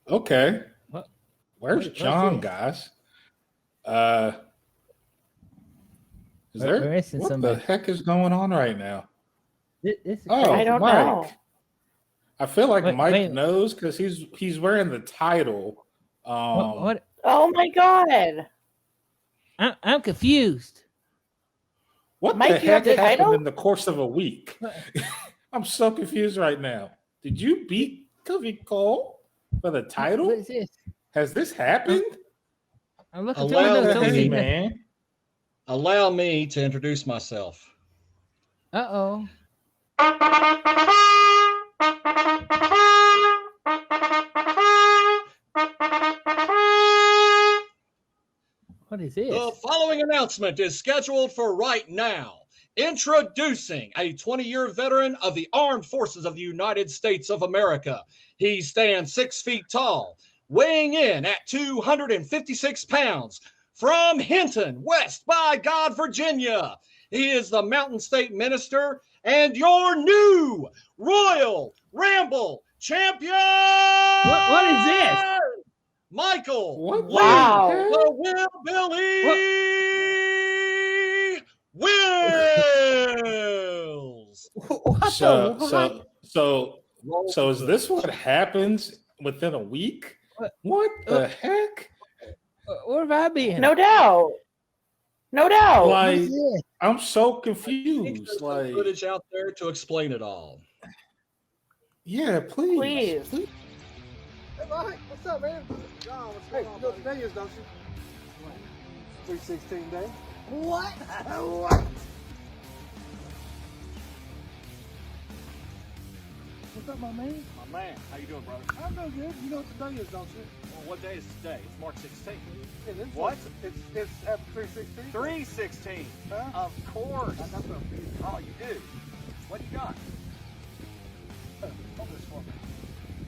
Okay. What? Where's John, guys? Is there? We're missing What somebody. the heck is going on right now? I don't know. I feel like Mike knows because he's wearing the title. What? Oh my God! I'm confused. What Mike, the you have heck the happened title? in the course of a week? I'm so confused right now. Did you beat Covey Cole for the title? What is this? Has this happened? I'm looking through the notes. Hey, man. Allow me to introduce myself. Uh-oh. What is this? The following announcement is scheduled for right now. Introducing a 20-year veteran of the Armed Forces of the United States of America. He stands 6 feet tall, weighing in at 256 pounds. From Hinton, West by God, Virginia. He is the Mountain State Minister and your new Royal Ramble champion. What is this? Michael. Wow. The Willbilly Wills. So is this what happens within a week? What the heck? Where have I been? No doubt. Like, I'm so confused. There's like footage out there to explain it all. Yeah, please. Please. Hey, Mike, what's up, man? John, what's going on? You know what today is, don't you? 316 day. What? What? What's up, my man? My man, how you doing, brother? I'm doing good. You know what today is, don't you? Well, what day is today? It's March 16th. It is. What? It's after 316. 316. Huh? Of course. That's what I'm feeling. Oh, you do. What you got? Hold this for me.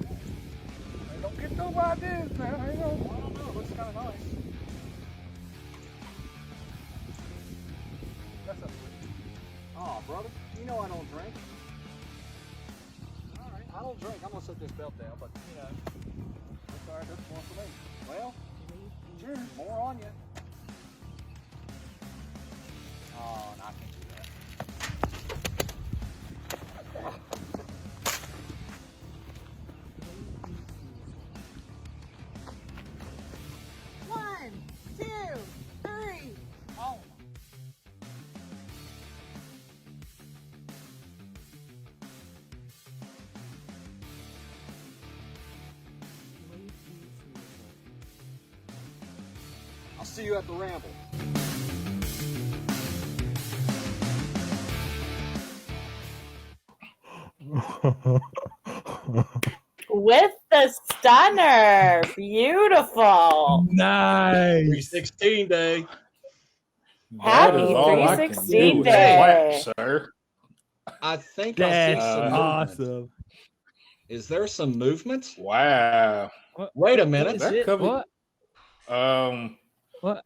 Hey, don't get no ideas now. Hang on. Well, I don't know. It looks kind of nice. That's up. Oh, brother, you know I don't drink. All right, I don't drink. I'm gonna set this belt down, but you know, that's all right. That's more for me. Well, cheers. More on you. Oh, no, I can't do that. One, two, three. Oh. I'll see you at the Ramble. With the stunner. Beautiful. Nice. 316 day. That Happy is all I can 316 do is day. clap, sir. I think I see That's some movement. awesome. Is there some movement? Wow. Wait a minute. That could be. What?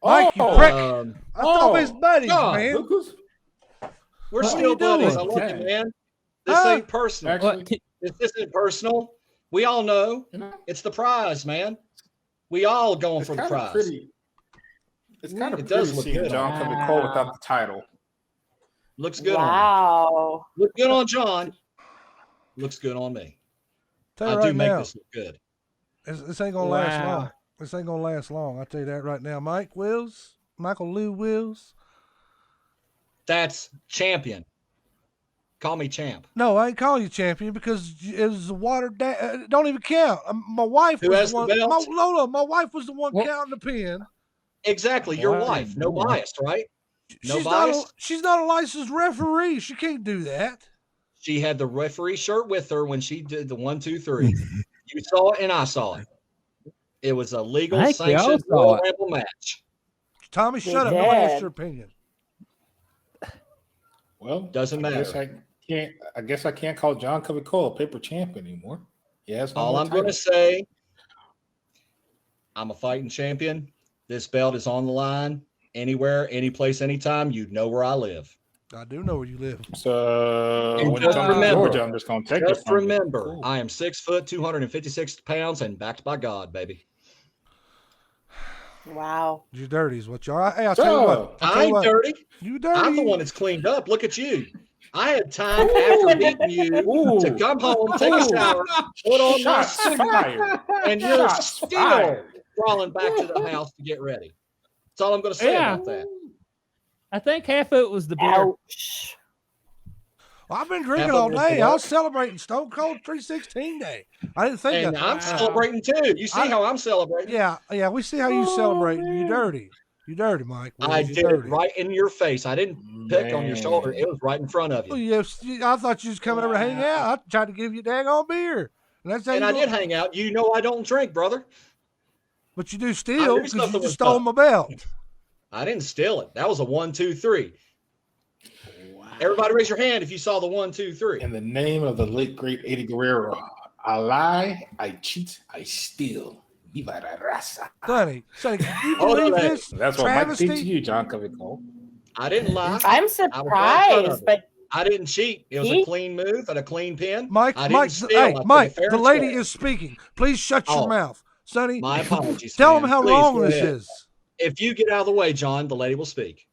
Mike, you prick. I thought we was buddies, John, man. Look who's We're What still are you buddies. I doing? love you, man. This Huh? ain't personal. actually. This isn't personal. We all know it's the prize, man. We all going It's for the kind of prize. pretty. It's kind of It pretty does look seeing good. John Covey Cole without the title. Looks good on Wow. me. Look good on John. Looks good on me. Tell you I right do make now, this look good. this ain't gonna last Wow. long. This ain't gonna last long. I'll tell you that right now. Michael Lou Wills. That's champion. Call me champ. No, I ain't calling you champion because it was watered down. It don't even count. My wife Who was has the the one. belt? Lola, my wife was the one What? counting the pin. Exactly. Your Wow. wife. No bias, right? No she's bias. she's not a licensed referee. She can't do that. She had the referee shirt with her when she did the 1, 2, 3. You saw it and I saw it. It was a legal I think we all sanctioned saw Royal it. Ramble match. Tommy, They shut up. Nobody asked did. your opinion. Well, Doesn't I guess matter. I guess I can't call John Covey Cole a paper champ anymore. Yes. All I'm going to say, I'm a fighting champion. This belt is on the line. Anywhere, any place, anytime. You know where I live. I do know where you live. So And when it just comes to remember- Georgia, I'm just going to take it Just from you. remember, Cool. I am 6 foot, 256 pounds, and backed by God, baby. Wow. You dirties. What you all right? Hey, I'll tell you what. I'll tell I you ain't what. dirty. You dirty. I'm the one that's cleaned up. Look at you. I had time after beating you to come home, take a shower, put on my Shots suit, fired. and you're Shots still fired. crawling back to the house to get ready. That's all I'm going to say Yeah. about that. I think half of it was the beer. Ouch. Well, I've been drinking Half of all it was day. the I what? was celebrating Stone Cold 316 Day. I didn't think And of I'm Wow. celebrating too. You see how I'm celebrating? Yeah, we see how you celebrate. You dirty. You dirty, Mike. I You did it dirty. right in your face. I didn't pick on your shoulder. It was right in front of Oh, you. yes, I thought you was coming over to hang out. I tried to give you a daggone beer. And that's how And you I go- did hang out. You know I don't drink, brother. But you do I steal knew because something you was just stole up. my belt. I didn't steal it. That was a 1, 2, 3. Everybody raise your hand if you saw the 1, 2, 3. In the name of the late great Eddie Guerrero, I lie, I cheat, I steal. Viva la raza. Sonny, can you Hold on, believe hey. this That's what Mike did to travesty? you, John Covey Cole. I didn't lie. I'm I was right in front of surprised, it. but I didn't cheat. It was He- a clean move and a clean pin. Mike, I didn't Mike, steal. hey, I put Mike, it fair the and lady square. is speaking. Please shut your Oh. mouth. Sonny, My apologies. tell ma'am. them how Please wrong go this ahead. is. If you get out of the way, John, the lady will speak.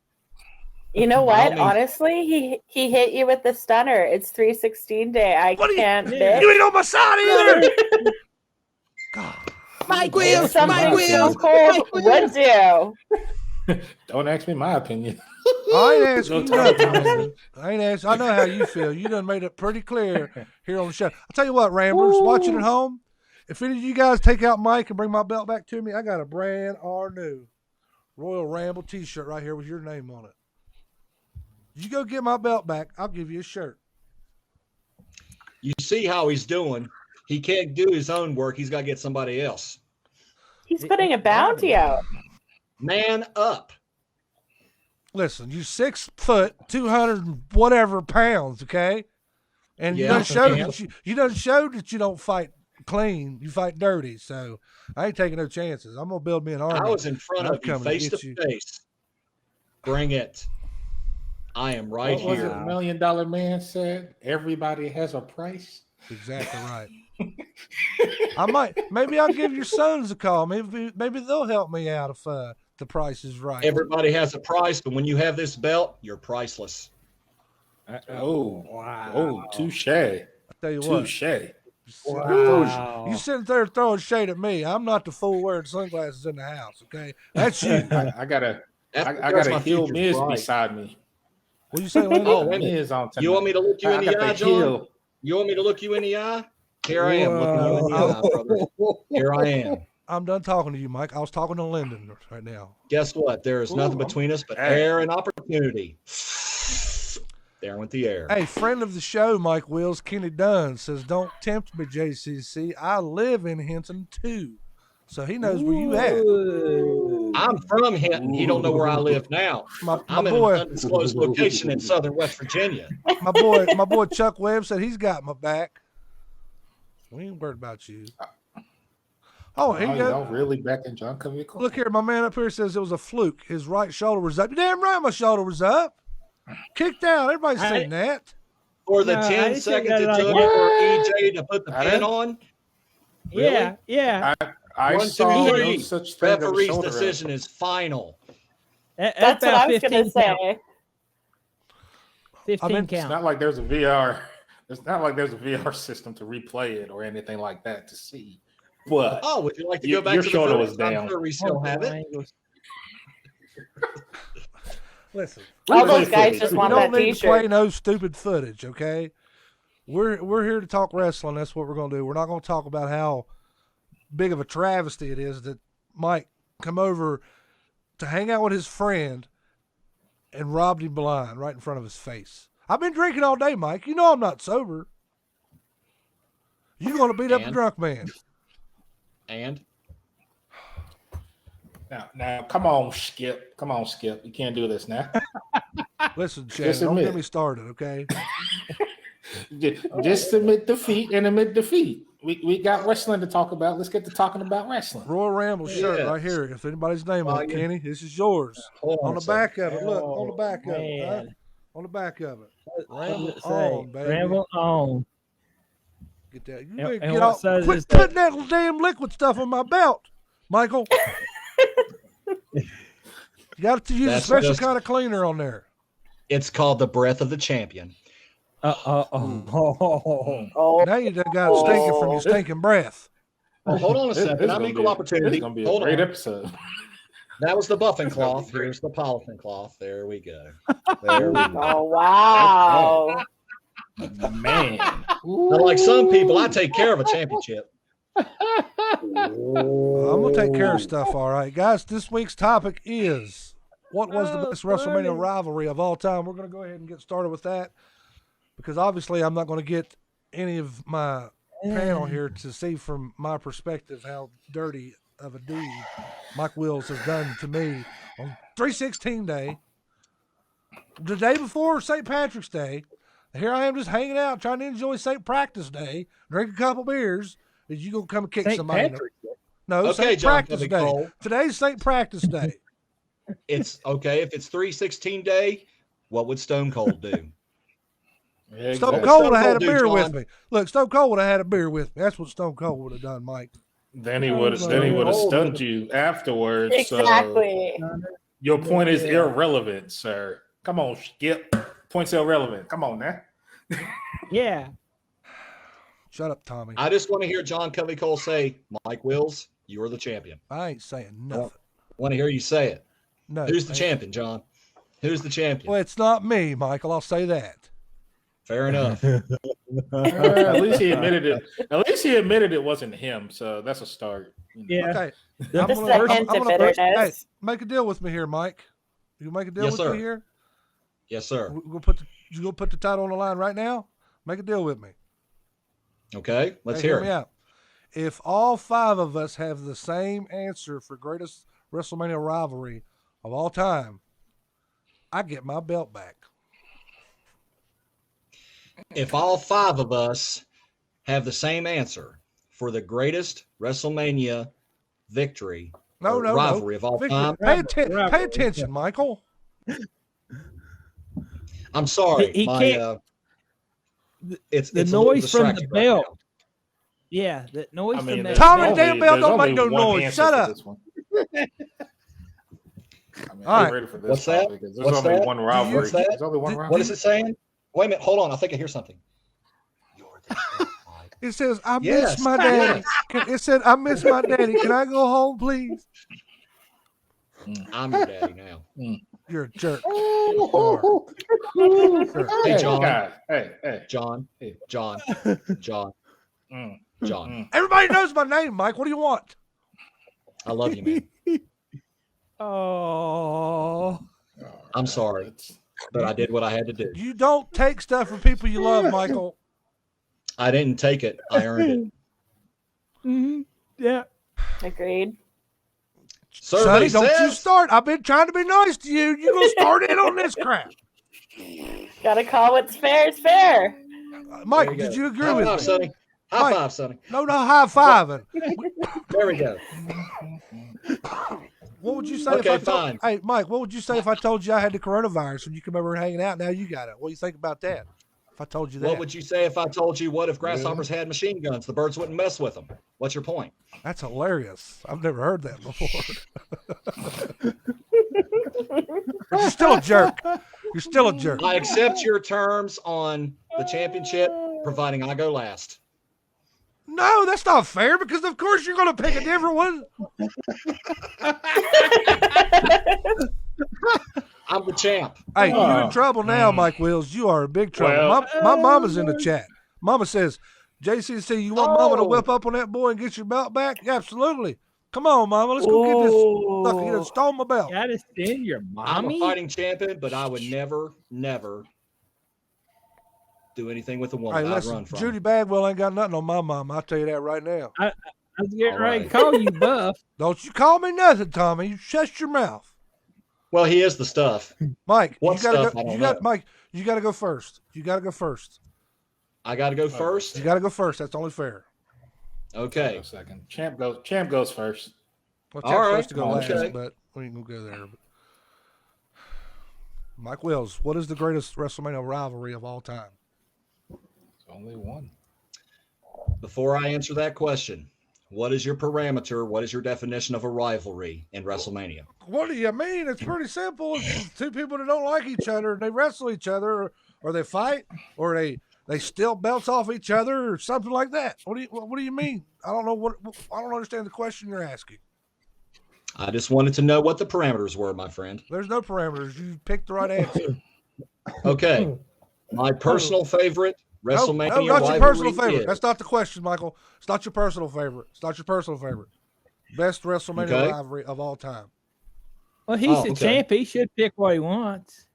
you know By all what? means. Honestly, he hit you with the stunner. It's 316 day. I What do you- can't Yeah. bitch. You ain't on my side either. God. Mike It's Wills, something Mike Stone Wills, Cold Mike would Wills. do. Don't ask me my opinion. I ain't asking you Go nothing. talk to man. I ain't asking. I know how you feel. You done made it pretty clear here on the show. I'll tell you what, Ramblers, watching at home, if any of you guys take out Mike and bring my belt back to me, I got a brand new Royal Ramble t-shirt right here with your name on it. You go get my belt back, I'll give you a shirt. You see how he's doing. He can't do his own work. He's got to get somebody else. He's putting a bounty out. Man up. Listen, you 6 foot, 200 and whatever pounds, okay? And you Yeah, done showed yeah. that you done showed that you don't fight clean, you fight dirty. So I ain't taking no chances. I'm gonna build me an army. I was in front I'm of you coming to face get to you. face. Bring it. I am right What was here. it $1 Million Man said? Everybody has a price. Exactly right. Maybe I'll give your sons a call. Maybe they'll help me out if the price is right. Everybody has a price, but when you have this belt, you're priceless. Oh, Wow. oh, touche. I tell you what, Touche. Wow. you sitting there throwing shade at me. I'm not the fool wearing sunglasses in the house. Okay, that's you. I got a That's my heel future Miz bride. beside me. What you say, Landon? Oh, wait a minute. Miz on tonight. You want me to look you in I the got eye, John? heel. You want me to look you in the eye? Here I am looking you in the eye, brother. Here I am. I'm done talking to you, Mike. I was talking to Lyndon right now. Guess what? There is nothing Ooh, between us but hey. air and opportunity. There went the air. Hey, friend of the show, Mike Wills, Kenny Dunn says, "Don't tempt me, JCC. I live in Hinton too." So he knows where you at. I'm from Hinton. He don't know where I live now. My I'm in an boy, undisclosed location in southern West Virginia. my boy Chuck Webb said he's got my back. We ain't worried about you. Oh, here you go. Y'all really back in John Covey Cole? Look here, my man up here says it was a fluke. His right shoulder was up. You're damn right, my shoulder was up. Kicked out. Everybody's seen that. For the No, I 10 didn't say seconds it that took like for EJ to put the I pin didn't- on, Yeah, yeah. I 1, 2, saw 3. no such thing as a referee's shoulder decision is final. That's what about I was going to 15 count. say. 15 It's count. not like there's a VR. It's not like there's a VR system to replay it or anything like that to see. But Oh, would you like to Your- go back your to the shoulder footage? was I'm down. sure we still have it. Angles. Listen, All replay those guys footage. just we want don't that need to play t-shirt. no stupid footage, okay? We're here to talk wrestling. That's what we're going to do. We're not going to talk about how big of a travesty it is that Mike come over to hang out with his friend and robbed him blind right in front of his face. I've been drinking all day, Mike. You know I'm not sober. You're going to beat up a And? drunk man. And now, come on, Skip. Come on, Skip. You can't do this now. Listen, Chad, Just don't admit get it. me started, okay? Just admit defeat and admit defeat. We got wrestling to talk about. Let's get to talking about wrestling. Royal Ramble shirt Yes. right here. If anybody's name on it, Volume. Kenny, this is yours. hold On a the second. back of it. Look, on the back of it. huh? Man. on the back of it. What Ramble does it say? on, baby. Ramble on. Get that. You And- better and get what off. says Quit is putting that damn liquid stuff on my belt, Michael. You got to use a That's special just- kind of cleaner on there. It's called the breath of the champion. Oh, Now you done got it stinking from your stinking breath. Oh, hold on a This second. is I'm gonna equal be opportunity. This is gonna be a Hold great on. episode. That was the buffing cloth. Here's the polythene cloth. There we go. There we go. oh wow. Man. Now, like some people, I take care of a championship. I'm gonna take care of stuff, all right, guys. This week's topic is what was the best WrestleMania rivalry of all time. We're gonna go ahead and get started with that because obviously I'm not gonna get any of my panel here to see from my perspective how dirty of a deed Mike Wills has done to me on 316 Day, the day before St. Patrick's Day. Here I am just hanging out, trying to enjoy St. Practice Day, drink a couple beers. Is you gonna come and kick St. somebody? Patrick's Day? No, Okay, St. John Practice Covey Day. Cole. Today's St. Practice Day. It's okay if it's 316 Day. What would Stone Cold do? Yeah, Stone exactly. Cold would Stone have had a Cold do, beer with John? me. Look, Stone Cold would have had a beer with me. That's what Stone Cold would have done, Mike. Then he would have stunned you afterwards. Exactly. So your point is irrelevant, sir. Come on, Skip. Point's irrelevant. Come on now. Yeah. Shut up, Tommy. I just want to hear John Covey Cole say, Mike Wills, you are the champion. I ain't saying nothing. I want to hear you say it. No. Who's the champion, John? Who's the champion? Well, it's not me, Michael. I'll say that. Fair enough. At least he admitted it. At least he admitted it wasn't him. So that's a start. Yeah. Okay. Just a hint of bitterness. Hey, make a deal with me here, Mike. You make a deal Yes, with sir. me here? Yes, sir. You gonna put the title on the line right now? Make a deal with me. Okay, let's Hey, hear me it. out. If all five of us have the same answer for greatest WrestleMania rivalry of all time, I get my belt back. If all five of us have the same answer for the greatest WrestleMania victory or rivalry of all Victor, time, pay attention, Michael. I'm sorry. He my, can't- it's The it's a little noise from the distracting right belt. now. Yeah, the noise I mean, from there's that. Tommy belt. damn bell there's don't make only no one noise. answer Shut for up. this one. I mean, All I'm right. ready for this What's that? topic, 'cause There's What's only that? one rivalry. What's that? There's only one rivalry. What is it saying? Wait a minute. Hold on. I think I hear something. You're the champ, Mike. It says, I Yes. miss my daddy. It said, I miss my daddy. Can I go home, please? I'm your daddy now. You're a jerk. Hey, John. guys. Hey. John. Hey. John. John. Mm, John. mm. Everybody knows my name, Mike. What do you want? I love you, man. Oh. I'm sorry, It's- but I did what I had to do. You don't take stuff from people you love, Michael. I didn't take it. I earned it. Mhm. Yeah. Agreed. Survey Sonny, don't you says- start. I've been trying to be nice to you. You're going to start in on this crap. Gotta call what's fair is fair. Mike, There did go. you agree High with five, me? Sonny. High Mike. five, Sonny. No, high fiving. There we go. What would you say Okay, if I told, fine. Hey, Mike, what would you say if I told you I had the coronavirus and you come over and hanging out? Now you got it. What do you think about that? If I told you that, What would you say if I told you what if grasshoppers had machine guns? The birds wouldn't mess with them. What's your point? that's hilarious. I've never heard that before. But you're still a jerk. You're still a jerk. I accept your terms on the championship, providing I go last. No, that's not fair because of course you're going to pick a different one. I'm the champ. Hey, you're in trouble now, Mike Wills. You are in big trouble. Well- my mama's in the chat. Mama says, JCC, you want Mama to Oh. whip up on that boy and get your belt back? Yeah, absolutely. Come on, Mama. Let's go get this. Look, he done stole my belt. Gotta send your I'm a mommy. fighting champion, but I would never do anything with a woman. Hey, I'd listen, run from. Judy Bagwell ain't got nothing on my mama. I'll tell you that right now. I was getting All ready to right. call you Buff. Don't you call me nothing, Tommy. You shut your mouth. Well, he is the stuff. Mike, What you gotta stuff? go. I don't You got know. Mike. You gotta go first. You gotta go first. I got to go first. You gotta go first. That's only fair. Okay. Wait a second. Champ goes first. Well, All Champ right, supposed to go last, okay. but we ain't gonna go there. Mike Wills, what is the greatest WrestleMania rivalry of all time? It's only one. Before I answer that question, what is your parameter? What is your definition of a rivalry in WrestleMania? What do you mean? It's pretty simple. It's two people that don't like each other and they wrestle each other, or they fight, or they steal belts off each other, or something like that. What do you mean? I don't know I don't understand the question you're asking. I just wanted to know what the parameters were, my friend. There's no parameters. You picked the right answer. Okay. My personal favorite WrestleMania no, not your rivalry personal favorite. is- That's not the question, Michael. It's not your personal favorite. It's not your personal favorite. Best WrestleMania Okay. rivalry of all time. Well, he's Oh, the okay. champ. He should pick what he wants.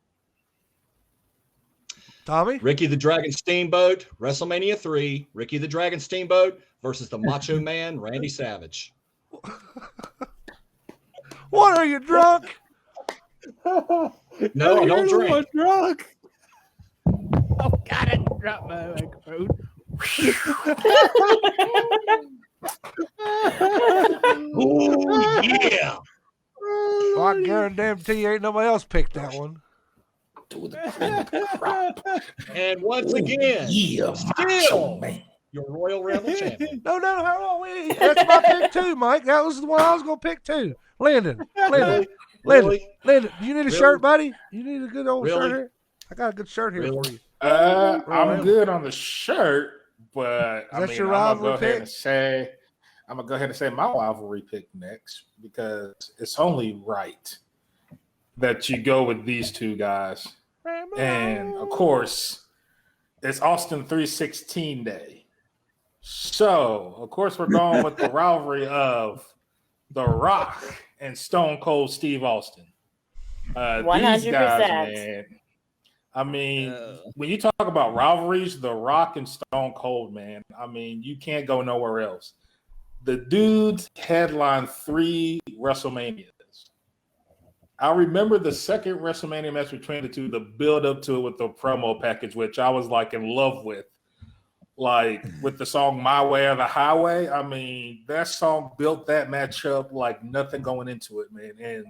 Tommy? Ricky the Dragon Steamboat, WrestleMania 3, Ricky the Dragon Steamboat versus the Macho Man, Randy Savage. What, are you drunk? No, I don't You're the drink. one drunk. Oh, God, I dropped my microphone. Oh, yeah. I guarantee you ain't nobody else picked that one. Do the cream of the crop. And once again, Yeah, Macho still Man. your Royal Ramble champion. No, hold on. That's my pick too, Mike. That was the one I was going to pick too. Landon. Really? Landon, you need a Really? shirt, buddy? You need a good old Really? shirt here? I got a good shirt here Really? for you. I'm good on the shirt, but I that mean, your I'm gonna rivalry go ahead pick? and say I'm gonna go ahead and say my rivalry pick next because it's only right that you go with these two guys. And of course, it's Austin 316 Day. So, of course, we're going with the rivalry of The Rock and Stone Cold Steve Austin. These 100%. guys, man. I mean, when you talk about rivalries, The Rock and Stone Cold, man, I mean, you can't go nowhere else. The dudes headlined 3 WrestleManias. I remember the second WrestleMania match between the two, the build up to it with the promo package, which I was like in love with. Like with the song My Way or the Highway. I mean, that song built that match up like nothing going into it, man. And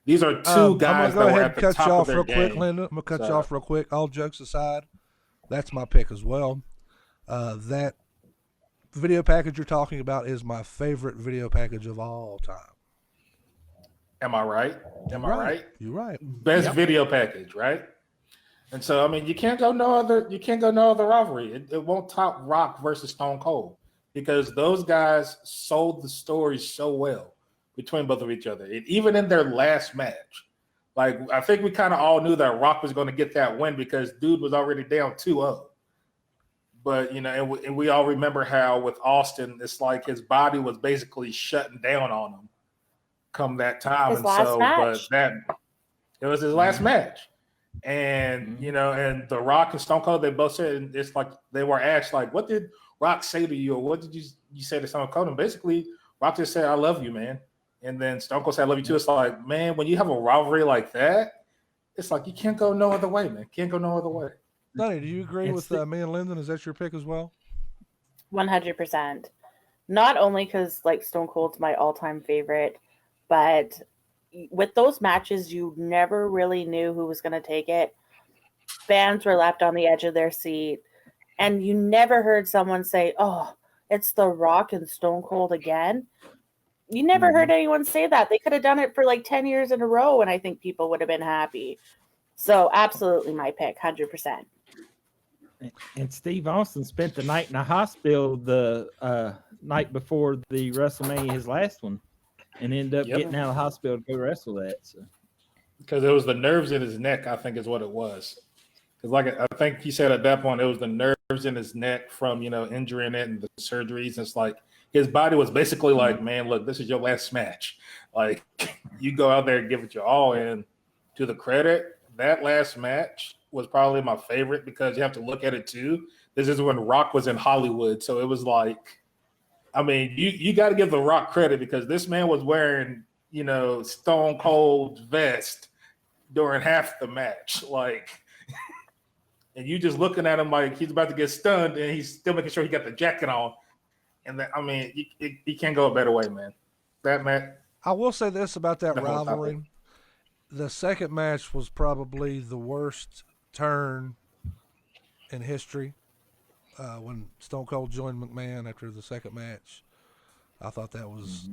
these are two guys I'm gonna go that were ahead at and the cut top you of off their real quick, game. Linda. I'm gonna cut you So- off real quick. All jokes aside, that's my pick as well. That video package you're talking about is my favorite video package of all time. Am I right? Am I right? You're right. Best video package, right? And so I mean, you can't go no other rivalry. It won't top Rock versus Stone Cold because those guys sold the story so well between both of each other. And even in their last match, like I think we kind of all knew that Rock was going to get that win because dude was already down 2-0. But you know, and we all remember how with Austin, it's like his body was basically shutting down on him come that time. His And last so, match. but it was his last match. And you know, and The Rock and Stone Cold, they both said it's like they were asked, like, what did Rock say to you, or what did you say to Stone Cold? And basically, Rock just said, "I love you, man." And then Stone Cold said, "I love you too." It's like, man, when you have a rivalry like that, it's like you can't go no other way, man. Can't go no other way. Donnie, do you agree It's with me and Lyndon? Is that your pick as well? 100%. Not only because like Stone Cold's my all-time favorite, but with those matches, you never really knew who was going to take it. Fans were left on the edge of their seat, and you never heard someone say, "Oh, it's The Rock and Stone Cold again." You never heard anyone say that. They could have done it for like 10 years in a row, and I think people would have been happy. So, absolutely my pick, 100%. And Steve Austin spent the night in the hospital the night before the WrestleMania, his last one, and ended up Yep. getting out of the hospital to go wrestle that. So. Because it was the nerves in his neck, I think is what it was. Because like I think he said at that point, it was the nerves in his neck from, you know, injuring it and the surgeries. It's like his body was basically like, man, look, this is your last match. Like you go out there and give it your all. And to the credit, that last match was probably my favorite because you have to look at it too. This is when Rock was in Hollywood. So it was like, I mean, you got to give The Rock credit because this man was wearing, you know, Stone Cold vest during half the match. Like, and you just looking at him like he's about to get stunned and he's still making sure he got the jacket on. And that, I mean, you can't go a better way, man. That match. I will say this about that The whole rivalry. the second match was probably the worst turn in history. When Stone Cold joined McMahon after the second match, I thought that was,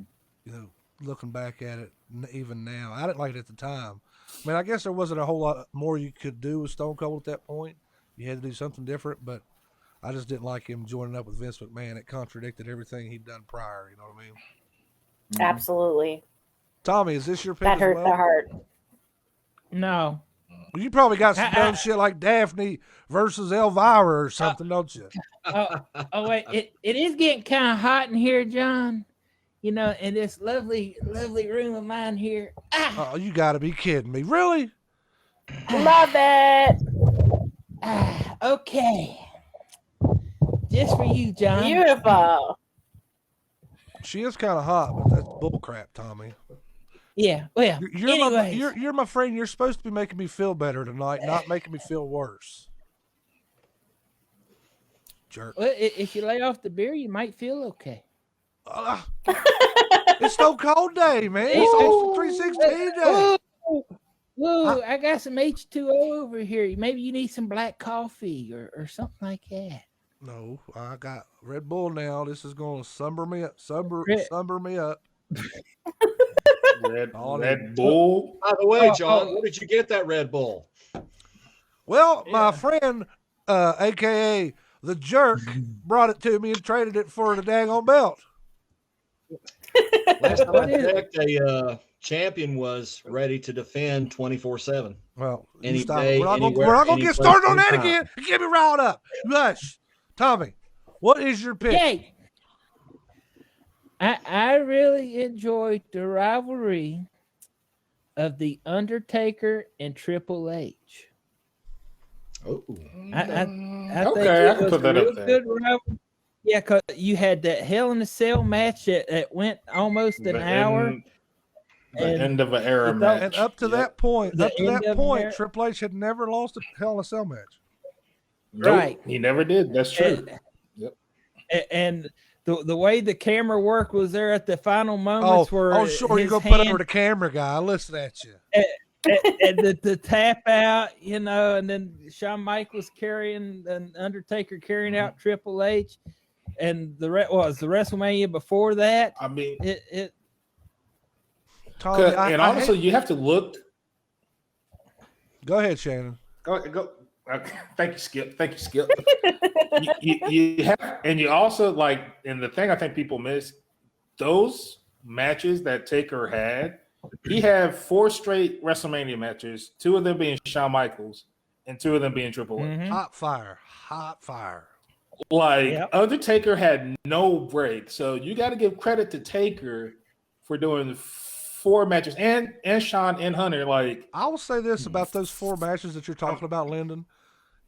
looking back at it, even now, I didn't like it at the time. I mean, I guess there wasn't a whole lot more you could do with Stone Cold at that point. You had to do something different, but I just didn't like him joining up with Vince McMahon. It contradicted everything he'd done prior. You know what I mean? Absolutely. Tommy, is this your pick That as hurt well? the heart. No. Well, you probably got some dumb shit like Daphne versus Elvira or something, don't you? Wait, it is getting kind of hot in here, John. In this lovely room of mine here. Oh, you got to be kidding me. Really? Love it. Okay. Just for you, John. Beautiful. She is kind of hot, but that's bullcrap, Tommy. Yeah, well, anyways. You're my friend. You're supposed to be making me feel better tonight, not making me feel worse. Jerk. Well, if you lay off the beer, you might feel okay. It's Stone Cold Day, man. It's also 316 Day. Whoa, I got some H2O over here. Maybe you need some black coffee or something like that. No, I got Red Bull now. This is going to sunburn me up. Sunburn me up. Red Bull. By the way, John, where did you get that Red Bull? Well, my friend, a.k.a. The Jerk, brought it to me and traded it for the daggone belt. Last time I checked, a champion was ready to defend 24/7. Well, Any stop. day, We're not anywhere, going to any get place, started on that anytime. again. Get me riled up. Hush. Tommy, what is your pick? Yay! I really enjoyed the rivalry of The Undertaker and Triple H. Oh, I Okay, think I it can was put a that up real there. good rivalry. Yeah, because you had that Hell in a Cell match that went almost an hour. The And end of an era it don't- match. And up to that point, The end of there- Triple H had never lost a Hell in a Cell match. Nope, Right. He never did. That's true. And the way the camera work was there at the final moments where sure, you're his going to put hand- over the camera guy. Listen at you. and the tap out, and then Shawn Michaels carrying and Undertaker carrying out Triple H, and the WrestleMania before that. I mean, It Tommy, and honestly, you have to look. go ahead, Shannon. Go. Thank you, Skip. you have, and you also and the thing I think people miss, those matches that Taker had. He had 4 straight WrestleMania matches, 2 of them being Shawn Michaels, and 2 of them being Triple H. Hot fire. Undertaker had no break, so you got to give credit to Taker for doing 4 matches, and Shawn and Hunter. I will say this about those 4 matches that you're talking about, Lyndon.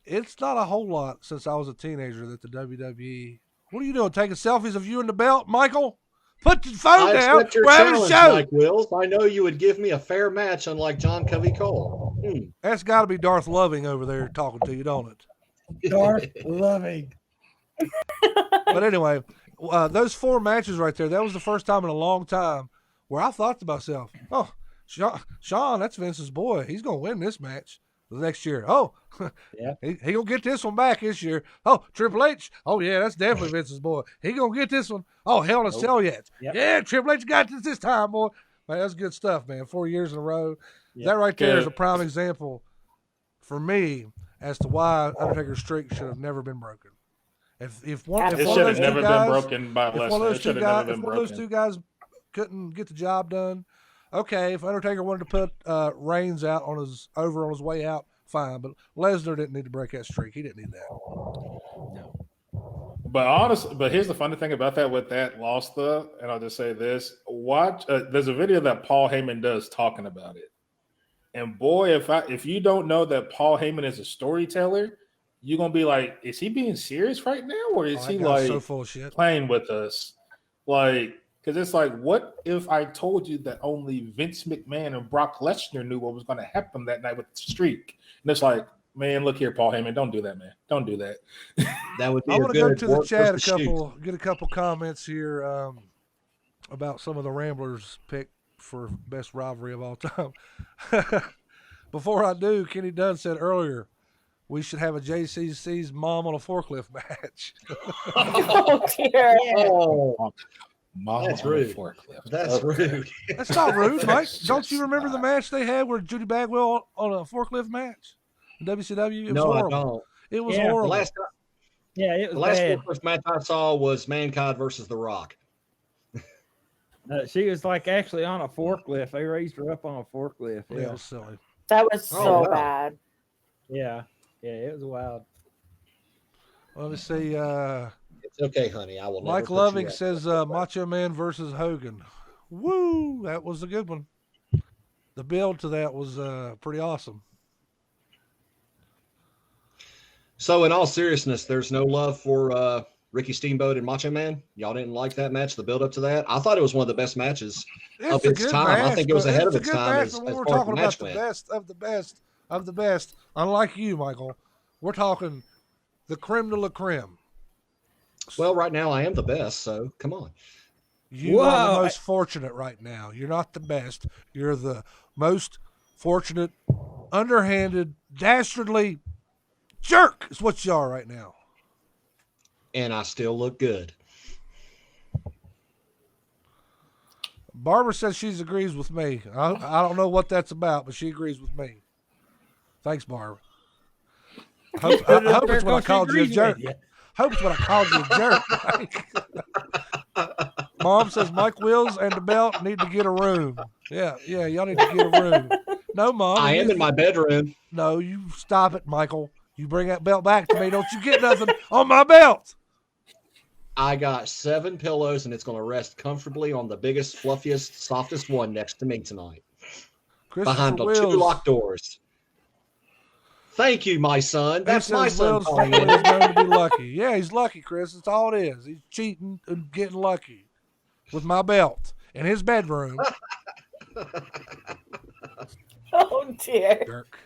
It's not a whole lot since I was a teenager that the WWE. What are you doing? Taking selfies of you and the belt, Michael? Put your phone I down. accept your We're having a challenge, show. Mike Wills. I know you would give me a fair match, unlike John Covey Cole. That's got to be Darth Loving over there talking to you, don't it? Darth Loving. But anyway, those 4 matches right there, that was the first time in a long time where I thought to myself, oh, Shawn, that's Vince's boy. He's going to win this match the next year. Oh, yeah, he going to get this one back this year. Oh, Triple H. Oh, yeah, that's definitely Vince's boy. He going to get this one. Oh, Hell in a Cell yet. Yep. Yeah, Triple H got this time, boy. Man, that's good stuff, man. 4 years in a row. Yep. That right there is Good. a prime example for me as to why Undertaker's streak should have never been broken. If one It of should those have two never guys, been broken by if one of Lesnar. those It two should have guys, never if been one of those broken. two guys couldn't get the job done, okay. If Undertaker wanted to put Reigns out on his way out, fine. But Lesnar didn't need to break that streak. He didn't need that. But here's the funny thing about that with that loss though, and I'll just say this: watch. There's a video that Paul Heyman does talking about it, and boy, if you don't know that Paul Heyman is a storyteller, you're gonna be like, is he being serious right now, or is he That guy's like so full of shit? playing with us? Because it's like, what if I told you that only Vince McMahon and Brock Lesnar knew what was going to happen that night with the streak? And it's like, man, look here, Paul Heyman, don't do that, man. Don't do that. That would be I a want to go good to the work chat versus shoot. get a couple comments here about some of the Ramblers pick for best rivalry of all time. Before I do, Kenny Dunn said earlier we should have a JCC's mom on a forklift match. Oh dear. Oh, Mom That's on a rude. forklift. that's Okay. rude. That's not rude, Mike. That's Don't you just remember the not. match they had where Judy Bagwell on a forklift match? In WCW? It was No, I horrible. don't. It was Yeah. The horrible. last Yeah, it the was last bad. forklift match I saw was Mankind versus The Rock. She was like actually on a forklift. They raised her up on a forklift. Yeah, Yeah, it was silly. That was Oh, so wow. bad. yeah, it was wild. Let me see. It's okay, honey. I will never Mike put Loving you up. says Macho Man versus Hogan. Woo! That was a good one. The build to that was pretty awesome. So, in all seriousness, there's no love for Ricky Steamboat and Macho Man. Y'all didn't like that match, the build up to that. I thought it was one of the best matches of a its good time. I match, think it was but ahead of a its good time match, as but when far we're as the talking about match the went. best of the best of the best, unlike you, Michael, we're talking the creme de la creme. Well, right now I am the best, so come on. You are the Whoa. most fortunate right now. You're not the best. You're the most fortunate, underhanded, dastardly jerk is what you are right now. And I still look good. Barbara says she agrees with me. I don't know what that's about, but she agrees with me. Thanks, Barbara. I hope it's when I called you a jerk. Hope it's when I called you a jerk. Mike. Mom says Mike Wills and the belt need to get a room. Yeah, y'all need to get a room. No, Mom. I am in my bedroom. No, you stop it, Michael. You bring that belt back to me. Don't you get nothing on my belt. I got 7 pillows, and it's going to rest comfortably on the biggest, fluffiest, softest one next to me tonight. Behind the 2 locked doors. Thank you, my son. That's my son Wills calling family in. is known to be lucky. Yeah, he's lucky, Chris. That's all it is. He's cheating and getting lucky with my belt in his bedroom. Oh dear. Jerk.